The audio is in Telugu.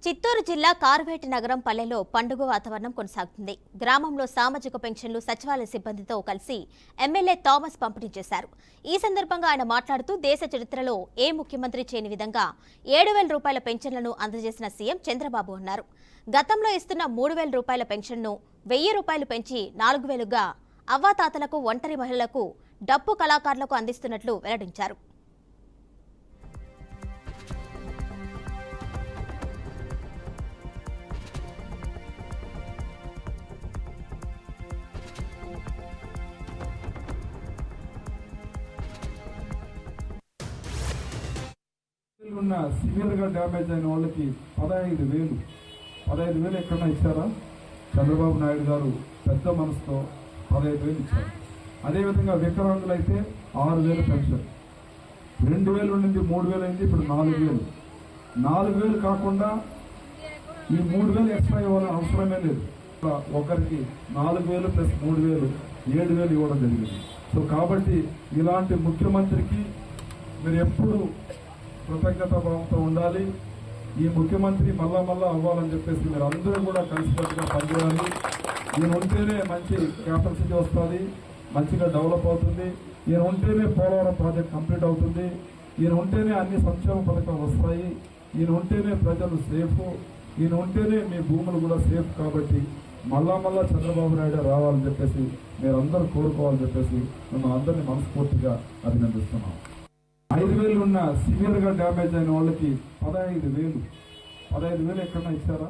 చిత్తూరు జిల్లా కార్వేటి నగరం పల్లెలో పండుగ వాతావరణం కొనసాగుతుంది. గ్రామంలో సామాజిక పెన్షన్లు సచివాలయ సిబ్బందితో కలిసి ఎమ్మెల్యే థామస్ పంపిణీ చేశారు. ఈ సందర్భంగా ఆయన మాట్లాడుతూ దేశ చరిత్రలో ఏ ముఖ్యమంత్రి చేయని విధంగా 7,000 రూపాయల పెన్షన్లను అందజేసిన సీఎం చంద్రబాబు అన్నారు. గతంలో ఇస్తున్న 3,000 రూపాయల పెన్షన్ను 1,000 రూపాయలు పెంచి 4,000గా అవ్వాతాతలకు, ఒంటరి మహిళలకు, డప్పు కళాకారులకు అందిస్తున్నట్లు వెల్లడించారు. ఉన్న సివియర్గా డ్యామేజ్ అయిన వాళ్ళకి 15,000 ఎక్కడన్నా ఇచ్చారా? చంద్రబాబు నాయుడు గారు పెద్ద మనసుతో 15,000 ఇచ్చారు. అదేవిధంగా వికలాంగులు అయితే 6,000 పెన్షన్, 2,000 నుండి 3,000 అయింది, ఇప్పుడు 4,000. 4,000 కాకుండా ఈ 3,000 ఎక్స్ట్రా ఇవ్వాలని అవసరమే లేదు. ఒకరికి 4,000 ప్లస్ 3,000 7,000 ఇవ్వడం జరిగింది. సో కాబట్టి ఇలాంటి ముఖ్యమంత్రికి మీరు ఎప్పుడు కృతజ్ఞత భావంతో ఉండాలి. ఈ ముఖ్యమంత్రి మళ్ళా అవ్వాలని చెప్పేసి మీరు అందరూ కూడా కలిసికట్టుగా పనిచేయాలి. ఈయన ఉంటేనే మంచి క్యాపిటల్ సిటీ వస్తుంది, మంచిగా డెవలప్ అవుతుంది. ఈయన ఉంటేనే పోలవరం ప్రాజెక్ట్ కంప్లీట్ అవుతుంది. ఈయన ఉంటేనే అన్ని సంక్షేమ పథకాలు వస్తాయి. ఈయన ఉంటేనే ప్రజలు సేఫ్, ఈయన ఉంటేనే మీ భూములు కూడా సేఫ్. కాబట్టి మళ్ళా చంద్రబాబు నాయుడు రావాలని చెప్పేసి మీరందరూ కోరుకోవాలని చెప్పేసి మేము అందరినీ మనస్ఫూర్తిగా అభినందిస్తున్నాం. 5,000 ఉన్న సివియర్గా డ్యామేజ్ అయిన వాళ్ళకి 15,000 ఎక్కడన్నా ఇచ్చారా?